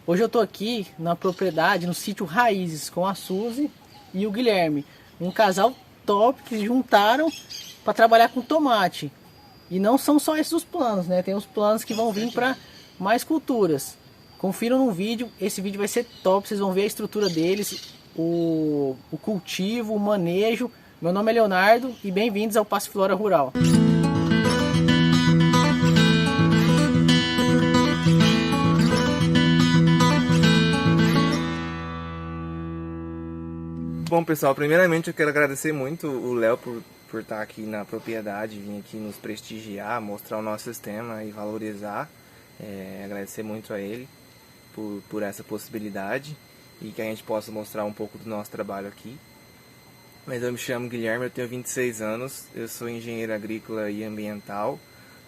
Hoje eu tô aqui na propriedade, no sítio Raízes, com a Suzy e o Guilherme. Um casal top que se juntaram para trabalhar com tomate. E não são só esses os planos, né? Tem os planos que vão vir para mais culturas. Confiram no vídeo, esse vídeo vai ser top, vocês vão ver a estrutura deles, o cultivo, o manejo. Meu nome é Leonardo e bem-vindos ao Passiflora Rural. Bom, pessoal, primeiramente eu quero agradecer muito o Léo por estar aqui na propriedade, vir aqui nos prestigiar, mostrar o nosso sistema e valorizar. Agradecer muito a ele por essa possibilidade e que a gente possa mostrar um pouco do nosso trabalho aqui. Mas eu me chamo Guilherme, eu tenho 26 anos, eu sou engenheiro agrícola e ambiental,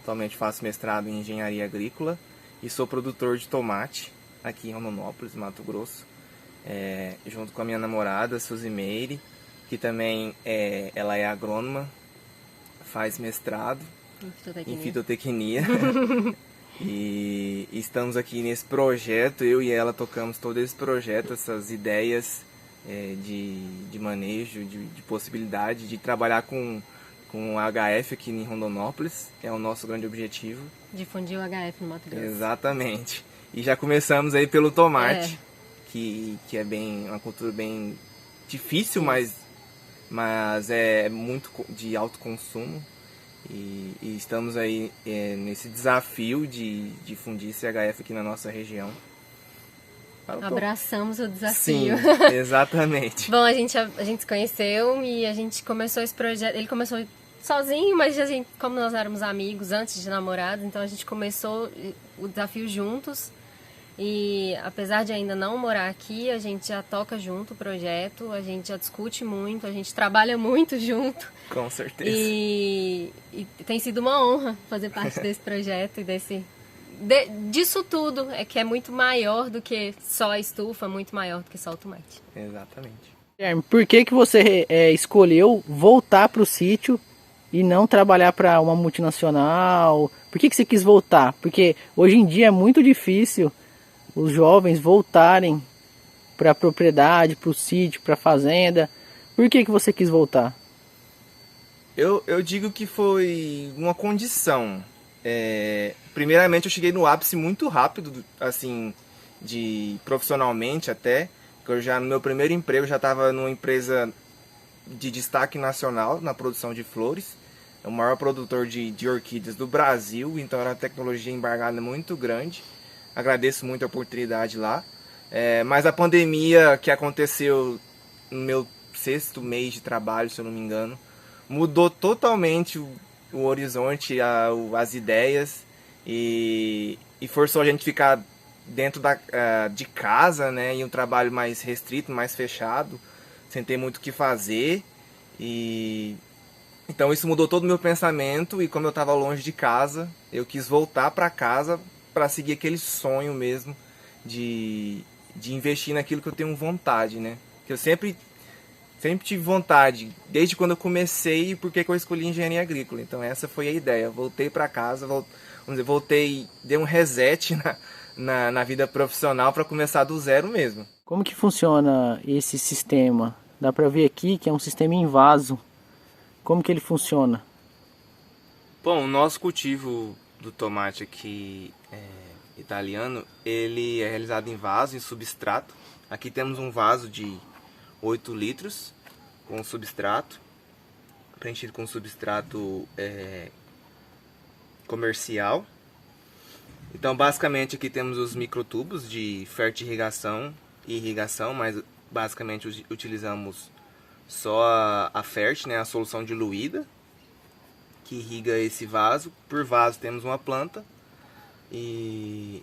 atualmente faço mestrado em engenharia agrícola e sou produtor de tomate aqui em Rondonópolis, Mato Grosso. Junto com a minha namorada, Suzy Meire, que também ela é agrônoma, faz mestrado em fitotecnia. E estamos aqui nesse projeto, eu e ela tocamos todo esse projeto, essas ideias de manejo, de possibilidade de trabalhar com o HF aqui em Rondonópolis, é o nosso grande objetivo. Difundir o HF no Mato Grosso. Exatamente. E já começamos aí pelo tomate. Que é uma cultura bem difícil, mas é muito de alto consumo. E estamos aí nesse desafio de difundir esse HF aqui na nossa região. Abraçamos o desafio. Sim, exatamente. Bom, a gente se conheceu e a gente começou esse projeto. Ele começou sozinho, mas como nós éramos amigos antes de namorados, então a gente começou o desafio juntos. E apesar de ainda não morar aqui, a gente já toca junto o projeto, a gente já discute muito, a gente trabalha muito junto. Com certeza. E tem sido uma honra fazer parte desse projeto e disso tudo, que é muito maior do que só a estufa, muito maior do que só o tomate. Exatamente. Guilherme, por que você escolheu voltar para o sítio e não trabalhar para uma multinacional? Por que você quis voltar? Porque hoje em dia é muito difícil os jovens voltarem para a propriedade, para o sítio, para a fazenda. Por que você quis voltar? Eu digo que foi uma condição. Primeiramente eu cheguei no ápice muito rápido, assim, profissionalmente até. Porque no meu primeiro emprego eu já estava numa empresa de destaque nacional na produção de flores. É o maior produtor de orquídeas do Brasil, então era uma tecnologia embargada muito grande. Agradeço muito a oportunidade lá. Mas a pandemia que aconteceu no meu 6º mês de trabalho, se eu não me engano, mudou totalmente o horizonte, as ideias e forçou a gente ficar dentro de casa, né, em um trabalho mais restrito, mais fechado, sem ter muito o que fazer. Então isso mudou todo o meu pensamento e como eu estava longe de casa, eu quis voltar para casa para seguir aquele sonho mesmo de investir naquilo que eu tenho vontade, né? Que eu sempre tive vontade, desde quando eu comecei e porque que eu escolhi engenharia agrícola. Então essa foi a ideia. Voltei para casa, dei um reset na vida profissional para começar do zero mesmo. Como que funciona esse sistema? Dá para ver aqui que é um sistema em vaso. Como que ele funciona? Bom, o nosso cultivo do tomate aqui italiano, ele é realizado em vaso, em substrato. Aqui temos um vaso de 8 litros com substrato, preenchido com substrato comercial. Então basicamente aqui temos os microtubos de fertirrigação e irrigação, mas basicamente utilizamos só a Fert, né, a solução diluída, que irriga esse vaso. Por vaso temos uma planta e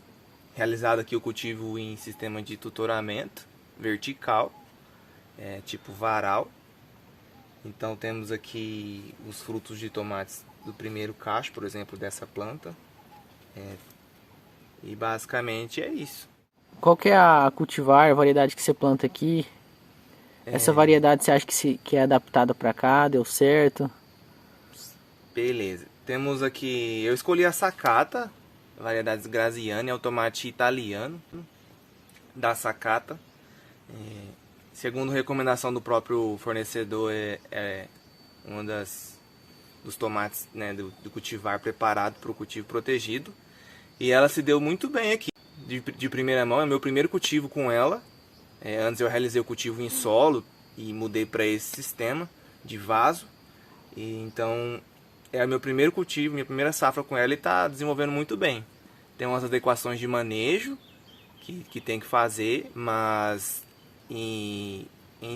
realizado aqui o cultivo em sistema de tutoramento vertical, tipo varal. Então temos aqui os frutos de tomates do primeiro cacho, por exemplo, dessa planta. E basicamente é isso. Qual que é a cultivar, a variedade que você planta aqui? Essa variedade você acha que é adaptada para cá, deu certo? Beleza. Temos aqui, eu escolhi a Sakata, variedades Graziani, é o tomate italiano. da Sakata. Segundo recomendação do próprio fornecedor, é uma dos tomates, né, do cultivar preparado para o cultivo protegido. E ela se deu muito bem aqui. De primeira mão, é meu primeiro cultivo com ela. Antes eu realizei o cultivo em solo e mudei para esse sistema de vaso. Então é o meu primeiro cultivo, minha primeira safra com ela, e está desenvolvendo muito bem. Tem umas adequações de manejo que tem que fazer, mas em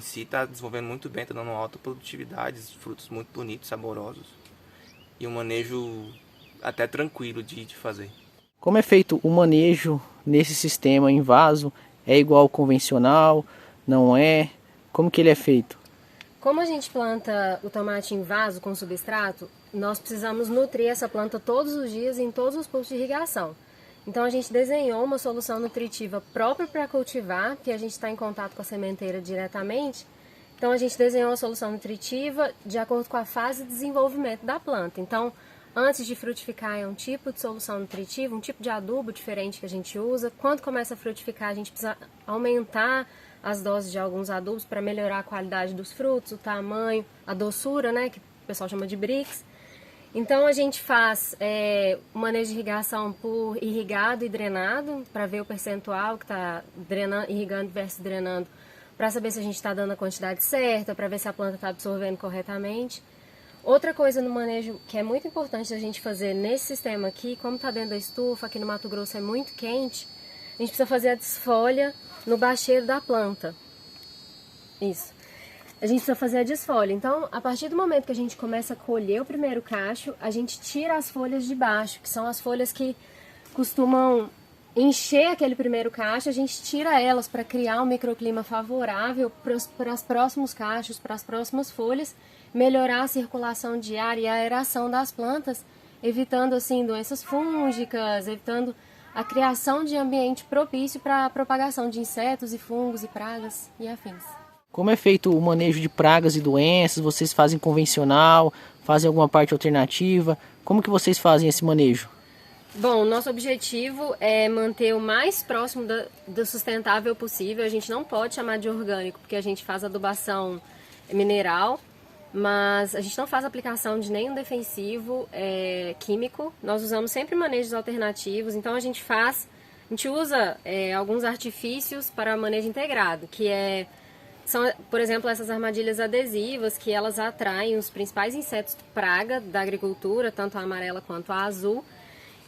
si está desenvolvendo muito bem, está dando alta produtividade, frutos muito bonitos, saborosos e um manejo até tranquilo de fazer. Como é feito o manejo nesse sistema em vaso? É igual ao convencional? Não é? Como que ele é feito? Como a gente planta o tomate em vaso com substrato, nós precisamos nutrir essa planta todos os dias em todos os postos de irrigação. Então a gente desenhou uma solução nutritiva própria para cultivar, que a gente está em contato com a sementeira diretamente. Então a gente desenhou uma solução nutritiva de acordo com a fase de desenvolvimento da planta. Então, antes de frutificar é um tipo de solução nutritiva, um tipo de adubo diferente que a gente usa. Quando começa a frutificar, a gente precisa aumentar as doses de alguns adubos para melhorar a qualidade dos frutos, o tamanho, a doçura, né, que o pessoal chama de Brix. Então a gente faz o manejo de irrigação por irrigado e drenado, para ver o percentual que está irrigando versus drenando, para saber se a gente está dando a quantidade certa, para ver se a planta está absorvendo corretamente. Outra coisa no manejo que é muito importante a gente fazer nesse sistema aqui, como está dentro da estufa, aqui no Mato Grosso é muito quente, a gente precisa fazer a desfolha no bacheiro da planta. Isso. A gente precisa fazer a desfolha. Então, a partir do momento que a gente começa a colher o primeiro cacho, a gente tira as folhas de baixo, que são as folhas que costumam encher aquele primeiro cacho, a gente tira elas para criar um microclima favorável para os próximos cachos, para as próximas folhas, melhorar a circulação de ar e a aeração das plantas, evitando assim doenças fúngicas, evitando a criação de ambiente propício para a propagação de insetos e fungos e pragas e afins. Como é feito o manejo de pragas e doenças? Vocês fazem convencional? Fazem alguma parte alternativa? Como que vocês fazem esse manejo? Bom, o nosso objetivo é manter o mais próximo do sustentável possível. A gente não pode chamar de orgânico, porque a gente faz adubação mineral, mas a gente não faz aplicação de nenhum defensivo químico. Nós usamos sempre manejos alternativos, então a gente usa alguns artifícios para manejo integrado, que são, por exemplo, essas armadilhas adesivas, que elas atraem os principais insetos praga da agricultura, tanto a amarela quanto a azul,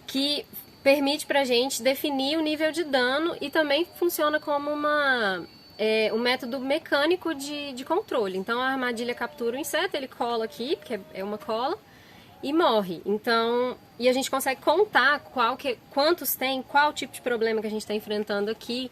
que permite para a gente definir o nível de dano e também funciona como um método mecânico de controle. Então a armadilha captura o inseto, ele cola aqui, porque é uma cola, e morre. Então, e a gente consegue contar quantos tem, qual tipo de problema que a gente está enfrentando aqui.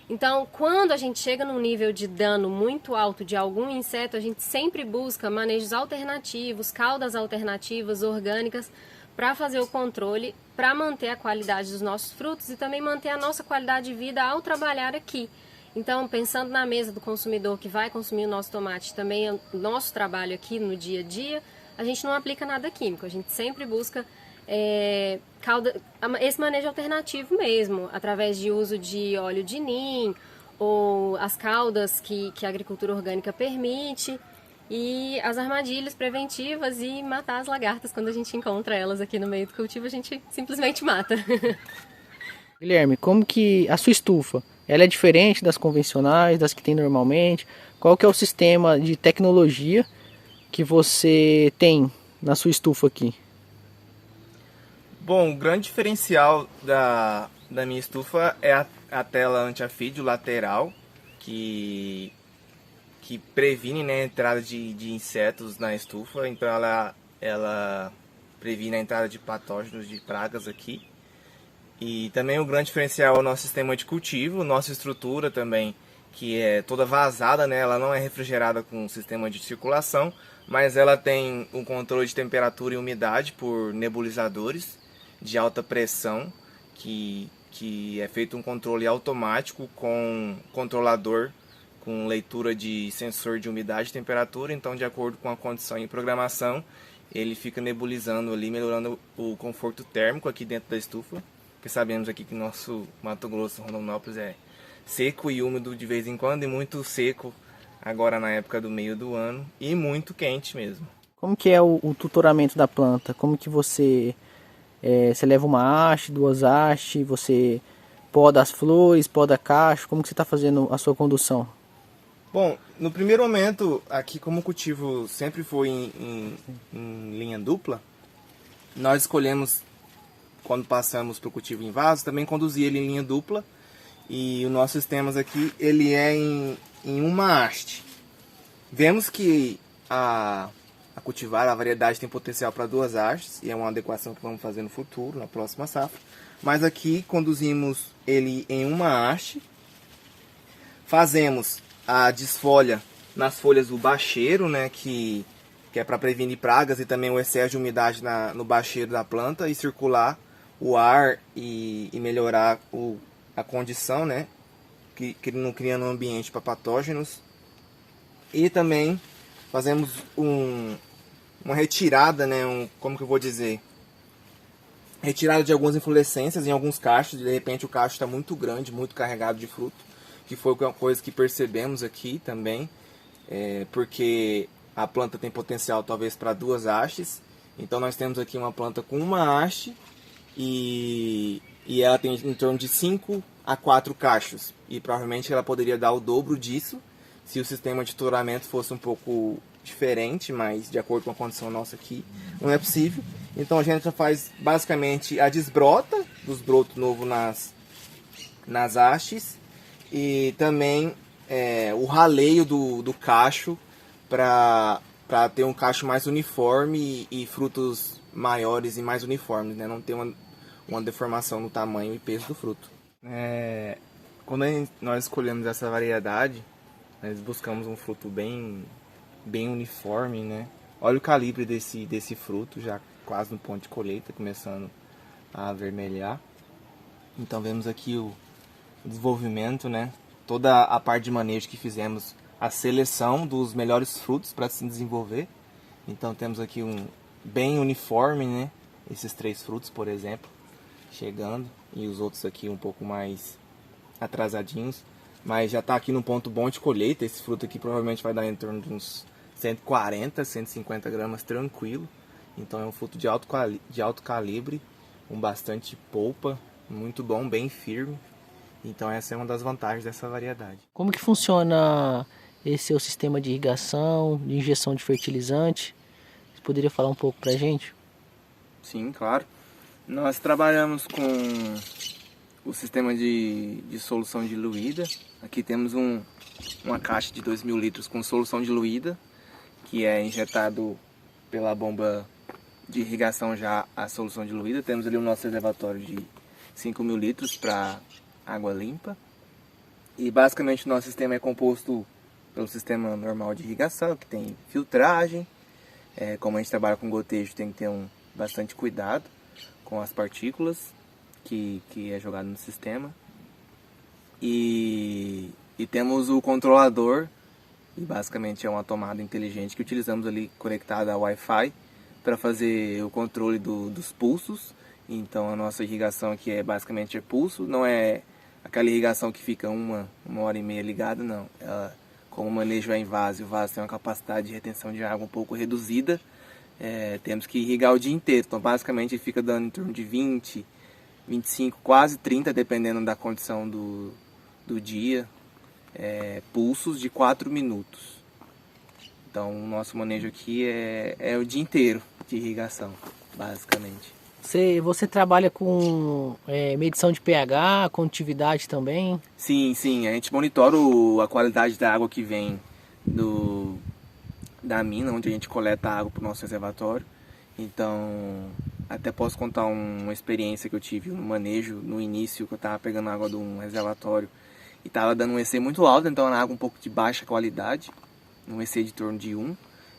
Então, quando a gente chega num nível de dano muito alto de algum inseto, a gente sempre busca manejos alternativos, caudas alternativas, orgânicas, para fazer o controle, para manter a qualidade dos nossos frutos e também manter a nossa qualidade de vida ao trabalhar aqui. Então, pensando na mesa do consumidor que vai consumir o nosso tomate, também o nosso trabalho aqui no dia a dia, a gente não aplica nada químico, a gente sempre busca esse manejo alternativo mesmo, através de uso de óleo de nim ou as caudas que a agricultura orgânica permite, e as armadilhas preventivas e matar as lagartas quando a gente encontra elas aqui no meio do cultivo, a gente simplesmente mata. Guilherme, como que a sua estufa, ela é diferente das convencionais, das que tem normalmente? Qual que é o sistema de tecnologia que você tem na sua estufa aqui? Bom, o grande diferencial da minha estufa é a tela anti-afídio lateral, que previne, né, a entrada de insetos na estufa. Então ela previne a entrada de patógenos, de pragas aqui. E também o grande diferencial é o nosso sistema de cultivo, nossa estrutura também, que é toda vazada, né? Ela não é refrigerada com sistema de circulação, mas ela tem um controle de temperatura e umidade por nebulizadores de alta pressão, que é feito um controle automático com controlador com leitura de sensor de umidade e temperatura. Então, de acordo com a condição e programação, ele fica nebulizando ali, melhorando o conforto térmico aqui dentro da estufa, porque sabemos aqui que nosso Mato Grosso, Rondonópolis, seco e úmido de vez em quando e muito seco agora na época do meio do ano e muito quente mesmo. Como que é o tutoramento da planta? Como que você leva uma haste, duas hastes, você poda as flores, poda cacho, como que você está fazendo a sua condução? Bom, no primeiro momento, aqui como o cultivo sempre foi em linha dupla, nós escolhemos, quando passamos para o cultivo em vaso, também conduzir ele em linha dupla. E o nosso sistema aqui, ele é em uma haste. Vemos que a cultivar, a variedade tem potencial para duas hastes, e é uma adequação que vamos fazer no futuro, na próxima safra. Mas aqui conduzimos ele em uma haste, fazemos a desfolha nas folhas do bacheiro, né, que é para prevenir pragas e também o excesso de umidade no bacheiro da planta e circular o ar e melhorar a condição, né, que não criando um ambiente para patógenos. E também fazemos uma retirada, né, como que eu vou dizer, retirada de algumas inflorescências em alguns cachos. De repente o cacho está muito grande, muito carregado de fruto, que foi uma coisa que percebemos aqui também, porque a planta tem potencial talvez para duas hastes. Então nós temos aqui uma planta com uma haste e ela tem em torno de 5 a 4 cachos, e provavelmente ela poderia dar o dobro disso se o sistema de tutoramento fosse um pouco diferente, mas de acordo com a condição nossa aqui não é possível. Então a gente faz basicamente a desbrota dos brotos novos nas hastes e também o raleio do cacho para ter um cacho mais uniforme e frutos maiores e mais uniformes, né? Não ter uma deformação no tamanho e peso do fruto. Quando nós escolhemos essa variedade, nós buscamos um fruto bem uniforme, né? Olha o calibre desse fruto, já quase no ponto de colheita, começando a avermelhar. Então vemos aqui o desenvolvimento, né? Toda a parte de manejo que fizemos, a seleção dos melhores frutos para se desenvolver. Então temos aqui um bem uniforme, né? Esses 3 frutos, por exemplo, chegando, e os outros aqui um pouco mais atrasadinhos, mas já está aqui no ponto bom de colheita. Esse fruto aqui provavelmente vai dar em torno de uns 140, 150 gramas tranquilo. Então é um fruto de alto calibre, com bastante polpa, muito bom, bem firme. Então essa é uma das vantagens dessa variedade. Como que funciona esse seu sistema de irrigação, de injeção de fertilizante? Você poderia falar um pouco pra gente? Sim, claro. Nós trabalhamos com o sistema de solução diluída. Aqui temos uma caixa de 2.000 litros com solução diluída, que é injetado pela bomba de irrigação já a solução diluída. Temos ali o nosso reservatório de 5.000 litros para água limpa. E basicamente o nosso sistema é composto pelo sistema normal de irrigação, que tem filtragem. Como a gente trabalha com gotejo, tem que ter bastante cuidado com as partículas que é jogado no sistema. E temos o controlador, e basicamente é uma tomada inteligente que utilizamos ali conectada ao Wi-Fi para fazer o controle dos pulsos. Então a nossa irrigação aqui basicamente pulso, não é aquela irrigação que fica uma hora e meia ligada, não. Ela, como o manejo é em vaso, e o vaso tem uma capacidade de retenção de água um pouco reduzida, temos que irrigar o dia inteiro. Então basicamente fica dando em torno de 20, 25, quase 30, dependendo da condição do dia, pulsos de 4 minutos. Então o nosso manejo aqui é o dia inteiro de irrigação, basicamente. Você trabalha com medição de pH, condutividade também? Sim, a gente monitora a qualidade da água que vem da mina, onde a gente coleta a água para o nosso reservatório. Então, até posso contar uma experiência que eu tive no manejo, no início, que eu estava pegando água de um reservatório e estava dando um EC muito alto, então era água um pouco de baixa qualidade, um EC de torno de 1,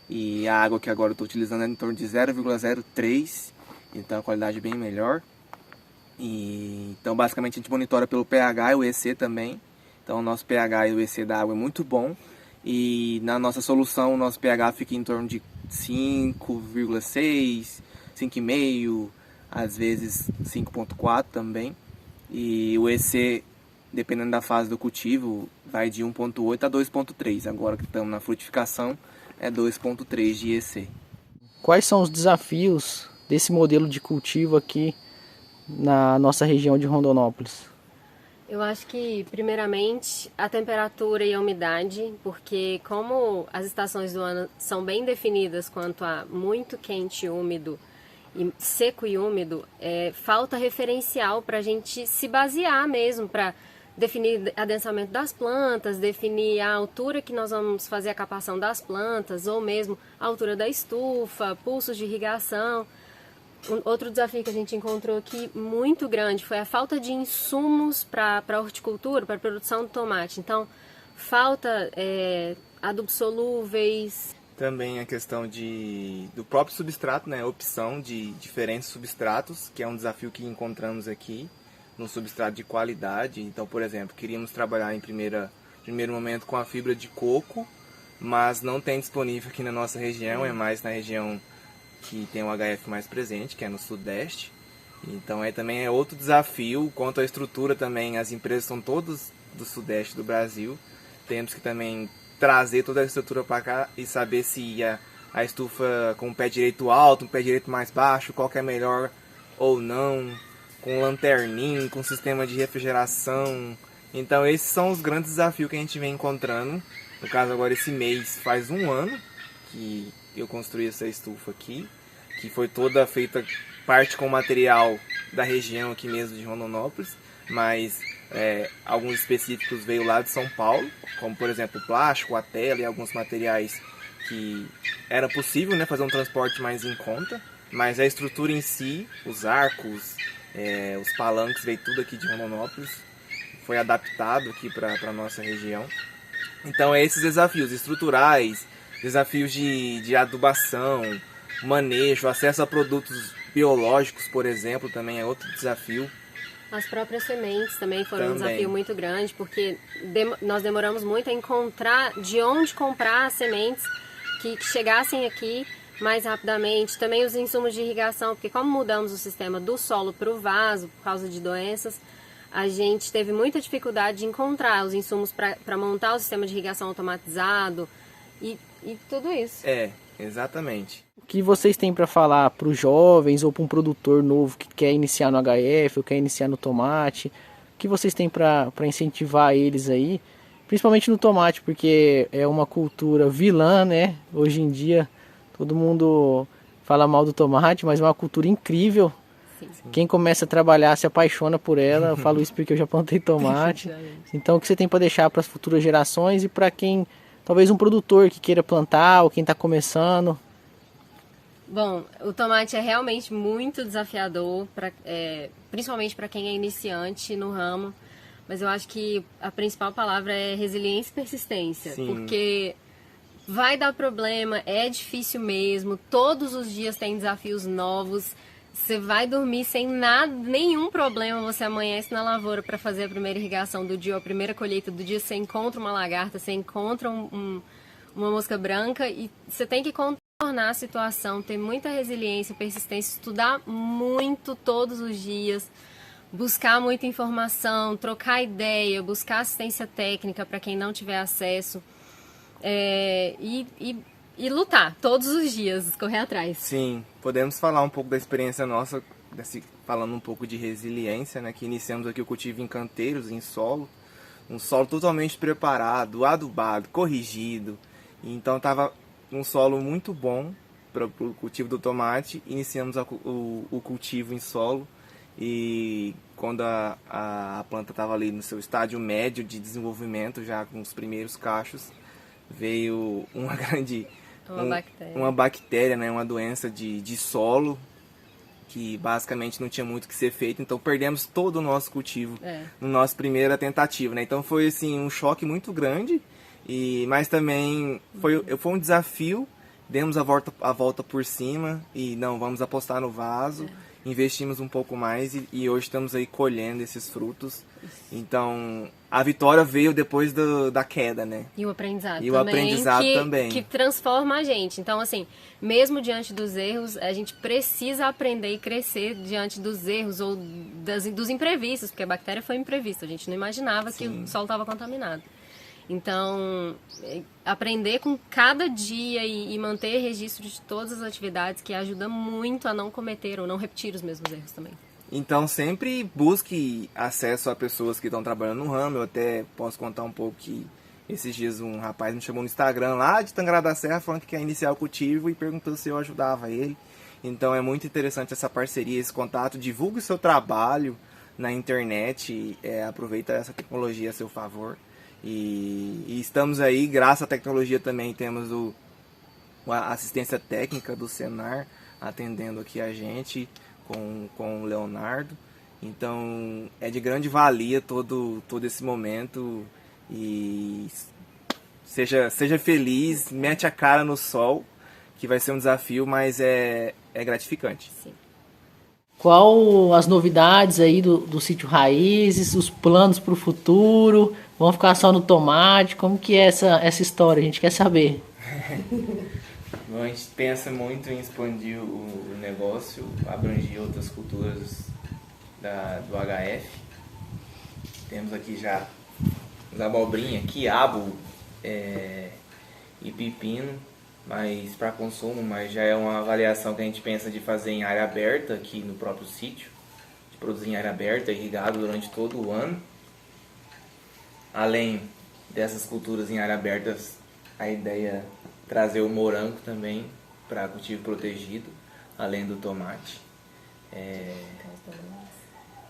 e a água que agora eu estou utilizando é em torno de 0,03, então a qualidade é bem melhor. Então basicamente a gente monitora pelo pH e o EC também. Então o nosso pH e o EC da água é muito bom. E na nossa solução o nosso pH fica em torno de 5,6, 5,5, às vezes 5,4 também. E o EC dependendo da fase do cultivo, vai de 1,8 a 2,3. Agora que estamos na frutificação, é 2,3 de IEC. Quais são os desafios desse modelo de cultivo aqui na nossa região de Rondonópolis? Eu acho que, primeiramente, a temperatura e a umidade, porque como as estações do ano são bem definidas quanto a muito quente e úmido, e seco e úmido, falta referencial para a gente se basear mesmo, para definir adensamento das plantas, definir a altura que nós vamos fazer a capação das plantas, ou mesmo a altura da estufa, pulsos de irrigação. Outro desafio que a gente encontrou aqui muito grande foi a falta de insumos para a horticultura, para a produção do tomate. Então, falta adubos solúveis. Também a questão do próprio substrato, né? A opção de diferentes substratos, que é um desafio que encontramos aqui no substrato de qualidade. Então, por exemplo, queríamos trabalhar em primeiro momento com a fibra de coco, mas não tem disponível aqui na nossa região, é mais na região que tem o HF mais presente, que é no Sudeste. Então também é outro desafio. Quanto à estrutura também, as empresas são todas do Sudeste do Brasil. Temos que também trazer toda a estrutura para cá e saber se a estufa com o pé direito alto, o pé direito mais baixo, qual que é melhor ou não, com lanterninho, com sistema de refrigeração. Então esses são os grandes desafios que a gente vem encontrando. No caso agora esse mês faz 1 ano que eu construí essa estufa aqui, que foi toda feita parte com material da região aqui mesmo de Rondonópolis, mas alguns específicos veio lá de São Paulo, como por exemplo o plástico, a tela e alguns materiais que era possível, né, fazer um transporte mais em conta, mas a estrutura em si, os arcos, os palanques, veio tudo aqui de Rondonópolis, foi adaptado aqui para a nossa região. Então esses desafios estruturais, desafios de adubação, manejo, acesso a produtos biológicos, por exemplo, também é outro desafio. As próprias sementes também foram um desafio muito grande, porque nós demoramos muito a encontrar de onde comprar as sementes que chegassem aqui mais rapidamente. Também os insumos de irrigação, porque como mudamos o sistema do solo para o vaso por causa de doenças, a gente teve muita dificuldade de encontrar os insumos para montar o sistema de irrigação automatizado e tudo isso. Exatamente. O que vocês têm para falar para os jovens ou para um produtor novo que quer iniciar no HF ou quer iniciar no tomate? O que vocês têm para incentivar eles aí? Principalmente no tomate, porque é uma cultura vilã, né? Hoje em dia todo mundo fala mal do tomate, mas é uma cultura incrível. Sim. Quem começa a trabalhar se apaixona por ela. Eu falo isso porque eu já plantei tomate. Então o que você tem para deixar para as futuras gerações e para quem... Talvez um produtor que queira plantar ou quem está começando. Bom, o tomate é realmente muito desafiador, principalmente para quem é iniciante no ramo. Mas eu acho que a principal palavra é resiliência e persistência. Sim. Porque vai dar problema, é difícil mesmo, todos os dias tem desafios novos. Você vai dormir sem nenhum problema, você amanhece na lavoura para fazer a primeira irrigação do dia, ou a primeira colheita do dia, você encontra uma lagarta, você encontra uma mosca branca e você tem que contornar a situação, ter muita resiliência, persistência, estudar muito todos os dias, buscar muita informação, trocar ideia, buscar assistência técnica para quem não tiver acesso e lutar todos os dias, correr atrás. Sim, podemos falar um pouco da experiência nossa, falando um pouco de resiliência, né? Que iniciamos aqui o cultivo em canteiros, em solo, um solo totalmente preparado, adubado, corrigido. Então estava um solo muito bom para o cultivo do tomate. Iniciamos o cultivo em solo e quando a planta estava ali no seu estágio médio de desenvolvimento, já com os primeiros cachos, veio uma bactéria, né, uma doença de solo, que basicamente não tinha muito o que ser feito, então perdemos todo o nosso cultivo no nosso primeira tentativa, né? Então foi assim um choque muito grande, mas também foi um desafio. Demos a volta por cima e não, vamos apostar no vaso, investimos um pouco mais e hoje estamos aí colhendo esses frutos. Então a vitória veio depois da queda, né? E o aprendizado E o também. aprendizado também. Que transforma a gente. Então, assim, mesmo diante dos erros, a gente precisa aprender e crescer diante dos erros ou dos imprevistos, porque a bactéria foi imprevista. A gente não imaginava que o solo estava contaminado. Então, aprender com cada dia e manter registro de todas as atividades que ajuda muito a não cometer ou não repetir os mesmos erros também. Então sempre busque acesso a pessoas que estão trabalhando no ramo. Eu até posso contar um pouco que esses dias um rapaz me chamou no Instagram lá de Tangará da Serra falando que quer iniciar o cultivo e perguntou se eu ajudava ele. Então é muito interessante essa parceria, esse contato. Divulgue o seu trabalho na internet, aproveita essa tecnologia a seu favor. E estamos aí, graças à tecnologia também temos a assistência técnica do Senar atendendo aqui a gente com o Leonardo. Então é de grande valia todo esse momento e seja feliz, mete a cara no sol, que vai ser um desafio, mas é gratificante. Sim. Qual as novidades aí do Sítio Raízes, os planos para o futuro? Vão ficar só no tomate? Como que é essa história? A gente quer saber. Bom, a gente pensa muito em expandir o negócio, abranger outras culturas do HF. Temos aqui já as abobrinhas, quiabo e pepino, mas para consumo, mas já é uma avaliação que a gente pensa de fazer em área aberta aqui no próprio sítio, de produzir em área aberta, irrigado durante todo o ano. Além dessas culturas em área aberta, a ideia é trazer o morango também para cultivo protegido, além do tomate.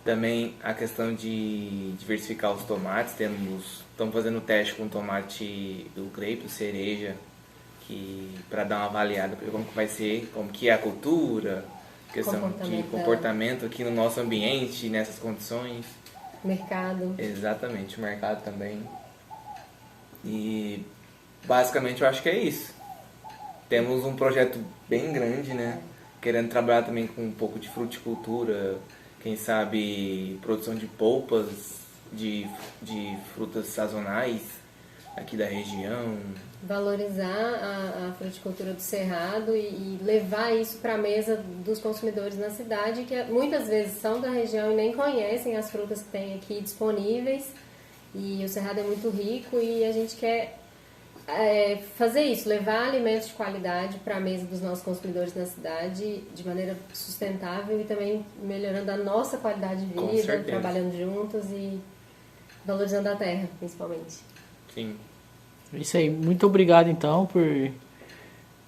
Também a questão de diversificar os tomates. Estamos fazendo teste com tomate do Crepe, cereja, para dar uma avaliada para como que vai ser, como que é a cultura, questão de comportamento aqui no nosso ambiente, nessas condições. Mercado. Exatamente, o mercado também. E basicamente eu acho que é isso. Temos um projeto bem grande, né? Querendo trabalhar também com um pouco de fruticultura, quem sabe produção de polpas, de frutas sazonais aqui da região. Valorizar a fruticultura do Cerrado e levar isso para a mesa dos consumidores na cidade, que muitas vezes são da região e nem conhecem as frutas que tem aqui disponíveis. E o Cerrado é muito rico e a gente quer fazer isso, levar alimentos de qualidade para a mesa dos nossos consumidores na cidade de maneira sustentável e também melhorando a nossa qualidade de vida, trabalhando juntos e valorizando a terra, principalmente. Sim. Isso aí, muito obrigado então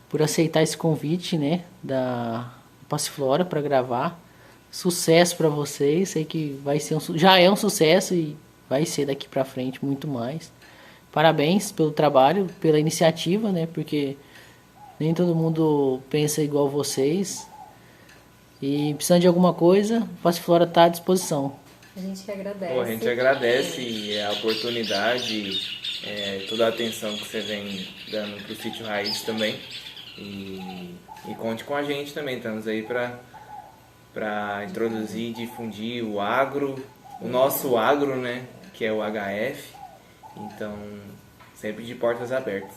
por aceitar esse convite, né, da Passiflora para gravar. Sucesso para vocês, sei que vai ser já é um sucesso e vai ser daqui para frente muito mais. Parabéns pelo trabalho, pela iniciativa, né, porque nem todo mundo pensa igual vocês. E precisando de alguma coisa, Passiflora está à disposição. A gente que agradece. Pô, a gente agradece a oportunidade, toda a atenção que você vem dando pro Sítio Raiz também. E conte com a gente também, estamos aí para introduzir e difundir o agro, o nosso agro, né, que é o HF. Então, sempre de portas abertas.